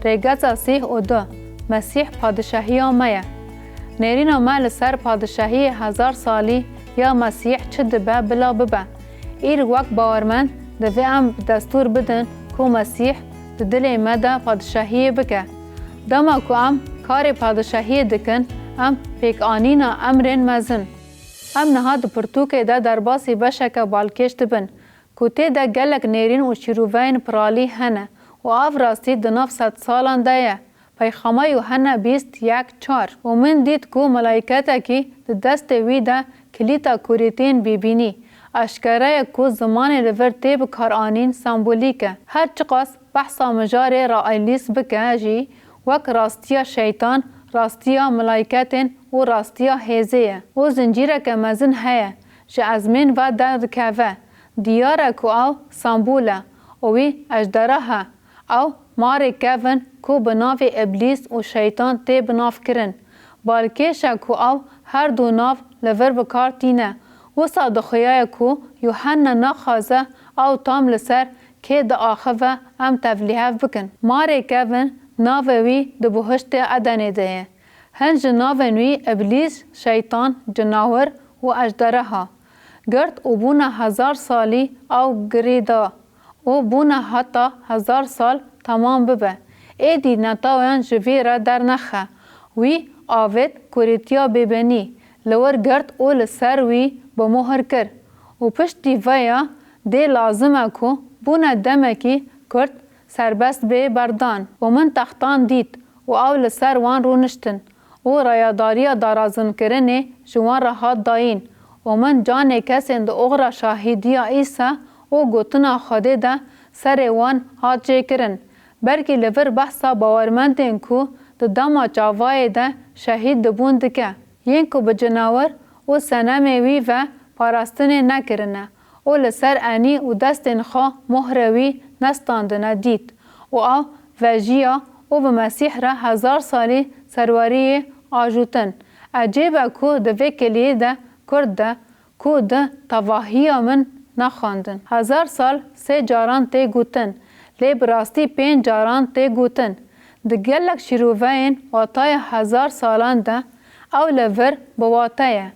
ریگزا سیح او دو مسیح پادشاهی آمه نیرین ما لسر پادشاهی 1000 سالی یا مسیح چه دبه بلا ببه ایر وقت باورمند دوی ام دستور بدن که مسیح دل مده پادشاهی بکه دما که ام کار پادشاهی دکن ام پیک آنینا امرین مزن ام نهاد پرتوکه ده در باسی بشک بالکشت بن کوته ده گلک نیرین و شیروین پرالی هنه و آف راستی دناف 100 سالان ده پیخامه یوحنا 20:1-4 و من دید که ملائکتا کی دست وی ده کلیتا کوریتین بیبینی اشکره که زمان لور تیب کار آنین سمبولیکه هر چقاس بحثا مجاره را ایلیس بکه جی وک راستیا شیطان راستیا ملائکتین و راستیا هیزه و زنجیره که مزن هیه جه ازمین و درد که دیاره که او سمبوله وی اجدره ها او ماره کون که بناو ابلیس و شیطان تی بناف کرن بالکیشه که او هر دو ناف لور بکار تینه و صادخیه که یوحنا نخوازه او تام لسر که ده آخوه ام تفلیه بکن ماره کون ناوی ده بهشت عدنه ده هنج ناوی ابلیس شیطان جناور و اجدره ها گرد او بونه 1000 سالی او گریدا او بونه حتی 1000 سال تمام ببه ایدی نتاوین جوی را در نخه وی آوید کوریتیا ببینی لور گرد او لسر وی بمهر کر و پشتی ویا ده لازمه که بونه دمکی کرد سربست به بردان و من تختان دید و او لسر وان رونشتن و رایاداری دارازن کرنه جوان را حاد داین و من جان کسین ده اغرا شاهدی ایسا و گوتنا خوده ده سر وان حاد جه کرن برکی لور بحثا باورمندین که ده داما چاوای ده شهید دبون دکه ین که بجناور و سنموی و پاراستنه نکرنه و لسر انی و دستین خواه مهروی نستاندنه دید و او وجیا و به مسیح را 1000 سالی سرواری آجوتن عجیبه که دوی کلیه ده کرد ده که ده تواهی من نخواندن 1000 سال 3 جاران تی گوتن لی براستی 5 جاران تی گوتن ده گلک شیروین واتای 1000 سالان ده او لور بواتایه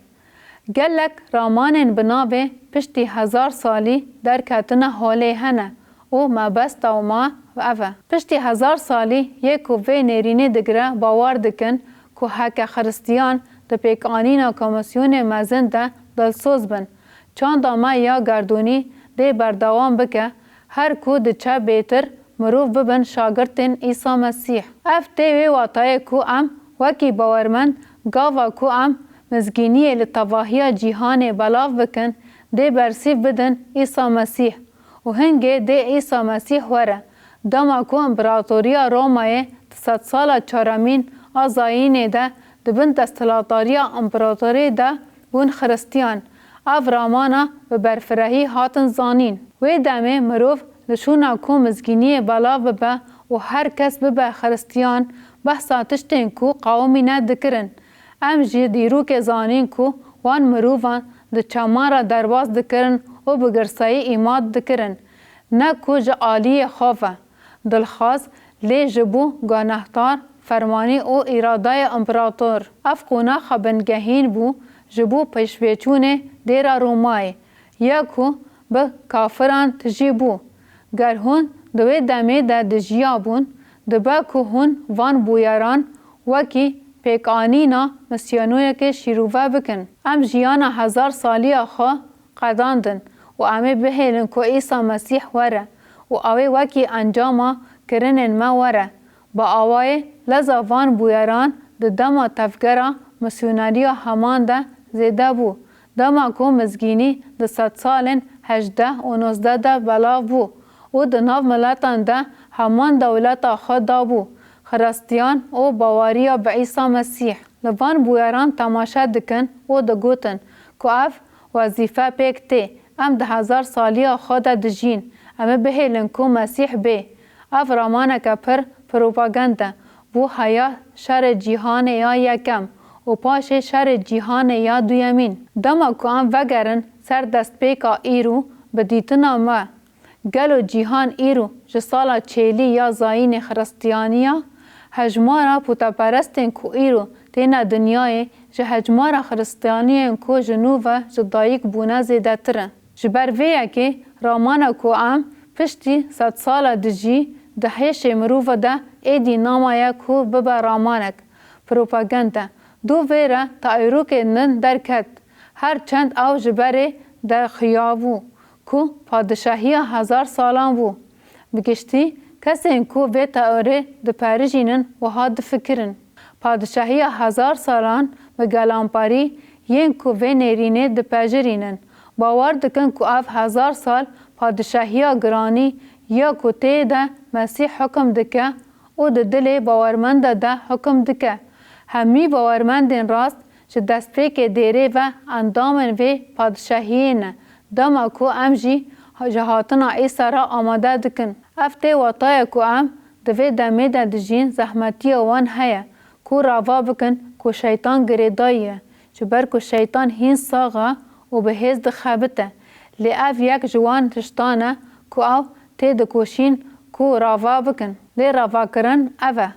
گلک رامانین بنابه پشتی 1000 سالی در کتنه حاله هنه او ما بست و ما و اوه پشتی 1000 سالی یک وی نیرینه دگره باور دکن که حق خرستیان ده پیک آنینا کمیسیون مزن ده دلسوز بن چند ما یا گردونی ده بردوام بکه هر کو ده چه بیتر مروف ببن شاگرتن عیسی مسیح اف تیوی واتای کو ام وکی باورمند گاوا کو ام مزگینی لطواهی جیهان بلاف بکن ده برسیف بدن عیسی مسیح و هنگه ده عیسی مسیح وره دما کو امپراتوریا رومای 100 سال چارمین آزاینه ده دبن دستلاتاریا امپراتوری ده بون خرستیان او رامانا به برفرهی هاتن زانین و دمه مروف لشونا کو مزگینی بلاف ببه و هر کس ببه خرستیان بحثا تشتین کو قومی ندکرن ام جی دیرو که زانین کو وان مروفان ده چمارا درواز دکرن و بگرسایی ایماد دکرن نه کو جا آلی خوفه دلخواست لی جبو گانهتار فرمانی او اراده امپراتور افقونا خبنگهین بو جبو پیشویچونه دیرا رومای یا کو به کافران تجیبو گر هون دوی دمه ده دجیا بون دبا که هون وان بویاران وکی پیکانینا مسیانوی که شیروه بکن ام جیانا 1000 سالی آخوا قداندن و امه بهیلن که عیسی مسیح وره و اوی وکی انجاما کرنن ما وره با آوای لذا وان بویاران ده دما تفگره مسیوناریا همان ده زیده بو دما که مزگینی ده 100 سالن 18 و 19 ده بلا بو و ده ناو ملتان ده همان دولت خود دا بو خرستیان و باوریا به عیسی مسیح لبان بویران تماشا دکن و ده گوتن که اف وظیفه پیک تی ام ده 1000 سالی خود دجین ام بهیلن که مسیح بی اف رامانه که پروپاگنده بو حیا شر جیهان یا یکم و پاش شر جیهان یا دویمین دما که ام وگرن سر دست پیکا ایرو بدیتنا ما گلو جیهان ایرو جسالا چیلی یا زاین خرستیانیا هجمارا پوتا پرستین کو ایرو تینا دنیای جه هجمارا خرستیانیین کو جنوبا جدایک بونا زیده ترن. جبر ویا که رامانا کو ام پشتی 100 سالا دجی دهیش مروفا ده ایدی نامایا کو ببا رامانک پروپاگندا دو ویرا تا ایروک نن درکت هر چند او جبره در خیابو کو پادشاهی 1000 سالان بو بگشتی کسی کو وی تاوره ده پارجینن و هاد فکرن پادشاهی 1000 سالان به گلانپاری ین کو وی نیرینه ده پاجرینن باور دکن کو اف 1000 سال پادشاهی گرانی یا کو تی ده مسیح حکم دکه او ده دل باورمند ده حکم دکه همی باورمندین راست چه دست پیک دیره و اندامن و پادشاهی نه دما کو ام جی جهاتنا ایسا را آماده دکن افته وطای کو ام دوی دمه ده دجین زحمتی وان هیا کو راوا بکن کو شیطان گریدایه چه بر کو شیطان هین ساغا و به هز دخابته لی اف یک جوان تشتانه کو او تی دکوشین کو راوا بکن لی راوا کرن اوه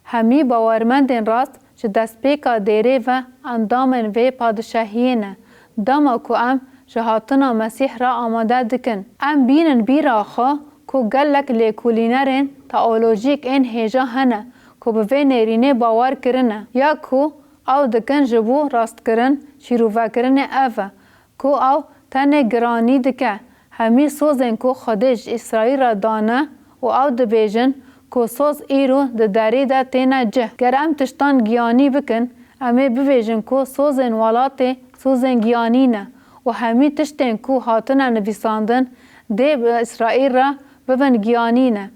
همی باورمندین راست چه دست پیکا دیره و اندامن و پادشاهی نه دما کو ام جهاتنا مسیح را آماده دکن ام بینن بیرا خوا کو گلک لیکولینرین تئولوژیک این هیجا هنه کو به نیرینه باور کرنه یا کو او دکن جبو راست کرن شیروفا کرن اوه کو او تنه گرانی دکه همی سوزن کو خودش اسرائیل را دانه و او دبیجن کو سوز ایرو ده داری ده تینا جه گر ام تشتان گیانی بکن امی ببیجن کو سوزن والاته سوزن گیانی نه و همی تشتن کو هاتنا نویساندن ده به اسرائیل را ببن گیانی نه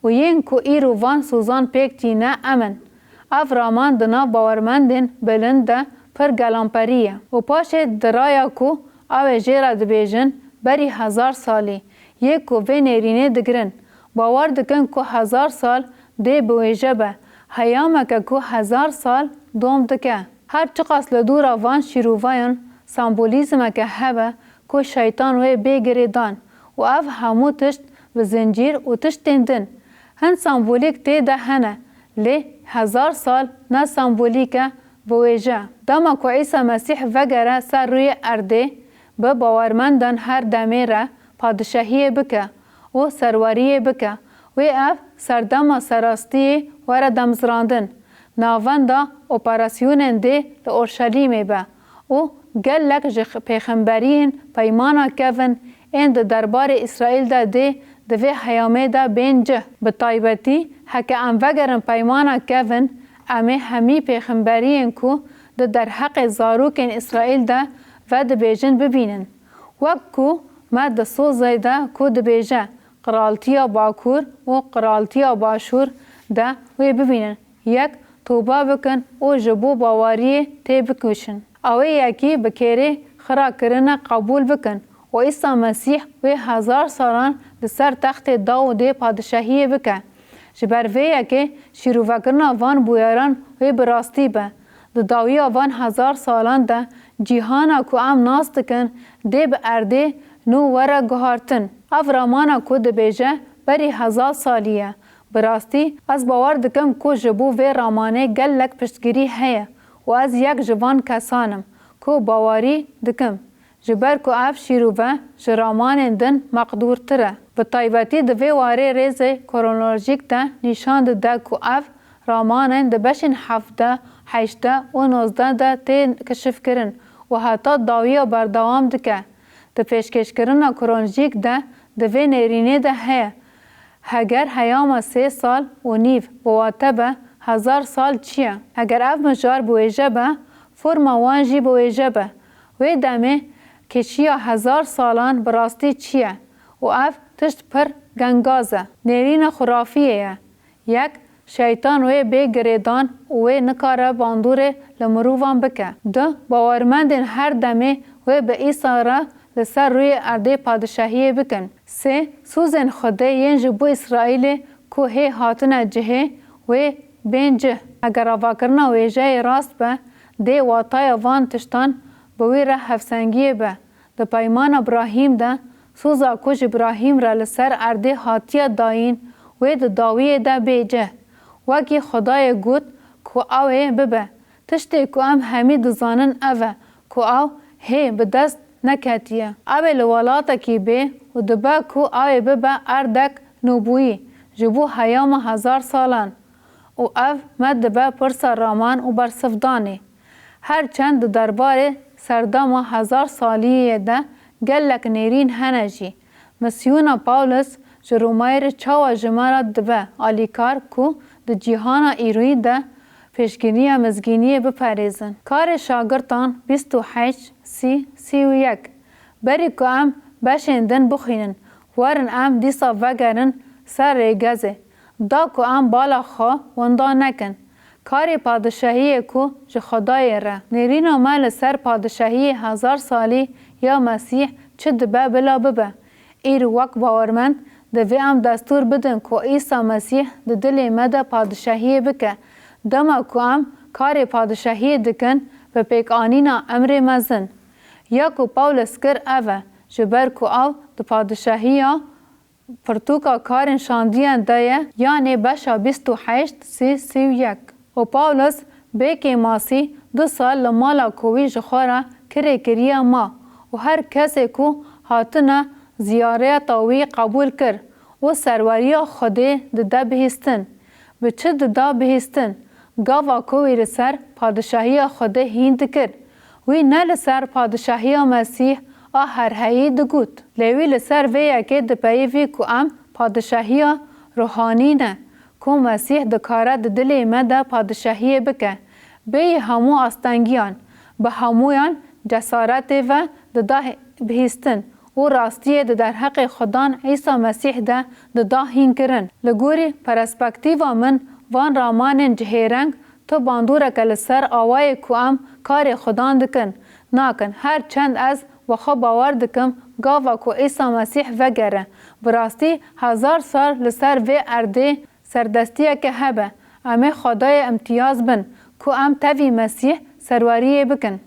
و ین کو ایرو وان سوزان پیکتی نه امن اف رامان دنا باورمندین بلنده پر گلانپریه و پاش درایا کو او جیرا دبیجن بری 1000 سالی یک کو وی نیرینه دگرن باور دکن کو 1000 سال ده بویجه به هیامه کو 1000 سال دوم دکه هر چقاس لدور وان شیرووایان سمبولیزمه که هبه کو شیطان و بگریدان و اف همو تشت و زنجیر و تشتندن هن سمبولیک تی ده هنه لی 1000 سال نه سمبولیکه بویجه دما کو عیسی مسیح وگره سر روی ارده به باورمندان هر دمیره پادشاهی بکه و سرواری بکه و اف سردما سراستی وره دمزراندن ناوندا اپراسیونن ده لأورشلیم به و گلک جخ پیغمبرین پیمانا کفن این ده دربار اسرائیل ده دوی حیامه ده بینجه به طایبتی حکه ام وگرن پیمانا کفن امی همی پیغمبرین کو ده در حق زاروکن اسرائیل ده و ده بیجن ببینن وکو ما ده سوزای ده کو ده بیجه قرالتیا باکور و قرالتیا باشور ده وی ببینن یک توبه بکن و جبو باواری تی بکوشن اوی یکی بکیره خرا کرنه قبول بکن و عیسی مسیح وی 1000 سالان لسر تخت داود پادشاهی بکن جبر وی یکی شیروفا کرنا وان بویاران وی براستی به ده داوی وان 1000 سالان ده جیهانا کو ام ناست کن ده به ارده نو وره گهارتن اف رامانا کو ده بیجه بری 1000 سالیه براستی از باور دکم کو جبو و رامانه گلک پشتگیری هیه و از یک جوان کسانم کو باوری دکم جبر کو اف شیروه جرامان دن مقدور تره به طایبتی دوی واره ریز کرونولوژیک ده نشاند ده کو اف رامان ده بشن 17 18 و 19 ده تی کشف کرن و حتی داوی بردوام دکه ده پیشکش کرن کرونولوژیک ده دوی نیرینه ده هیه هگر هیام 3 سال و نیو بواتبه 1000 سال چیه؟ اگر اف مجار بویجه به فرما وانجی بویجه به وی دمه که چیه 1000 سالان براستی چیه و اف تشت پر گنگازه نیرین خرافیه یک شیطان وی بگریدان وی نکاره باندوره لمروفان بکه ده باورمندین هر دمه وی به ایسا را لسر روی ارده پادشاهی بکن 3 سوزن خوده ین جبو اسرائیل که هی هاتنه جهه وی بینجه اگر آوا کرنا ویجه راست به ده واتای وان تشتان بوی را حفظنگیه به ده پیمان ابراهیم ده سوزا کج ابراهیم را لسر ارده هاتیه داین و د داویه دا بیجه وکی خدای گوت کو اوه ببه تشتی کو ام همی دزانن اوه کو او هی به دست نکتیه اوه لولاتا کی بی و دبا کو اوه ببه اردک نوبویی جبو هیام 1000 سالان و او مدبه پرسا رامان و برسفدانی هر چند درباره سردام 1000 سالیه ده گلک نیرین هنجی مسیونا پاولس جرومایر چاوا جمارا دبه آلیکار کو د جیهانا ایروی ده پیشگینی مزگینی بپریزن کار شاگرتان 28:31 بری که ام بشندن بخینن ورن ام دیسا وگرن سر ریگزه دا که ام بالا خواه وندا نکن کاری پادشاهی کو جو خدای را نیرینا مال سر پادشاهی 1000 سالی یا مسیح چه دبه بلا ببه ایر وک باورمند دوی ام دستور بدن که عیسی مسیح د دل مده پادشاهی بکه دما که ام کاری پادشاهی دکن به پیکانینا امر مزن یا که پاولس کر اوه جبر که او د پادشاهی پرتوکا کارن شاندیان دایه یعنی بشا 28:31 و پاولس بیکی ماسی 2 سال لمالا کوی جخورا کریه ما و هر کسی که هاتنه زیاره تاوی قبول کر و سروری خوده ده بهستن به چه ده بهستن گاوا کوی رسر پادشاهی خوده هیند کر وی نه لسر پادشاهی مسیح هر هایی دگوت لیوی لسر ویا که ده پیوی که ام پادشاهی روحانی نه که مسیح دکاره ده دلی مده پادشاهی بکه بی همو آستانگیان به همویان جسارت و ده بهستن و راستیه ده در حق خدان عیسی مسیح ده هین کرن لگوری پرسپکتیو من وان رامان جهیرنگ تو باندوره که لسر آوای که ام کار خدان دکن ناکن هر چند از وخوا باور دکم گاوا که عیسی مسیح وگره براستی 1000 سال لسر و ارده سردستیه که هبه امه خدای امتیاز بن که ام تاوی مسیح سروریه بکن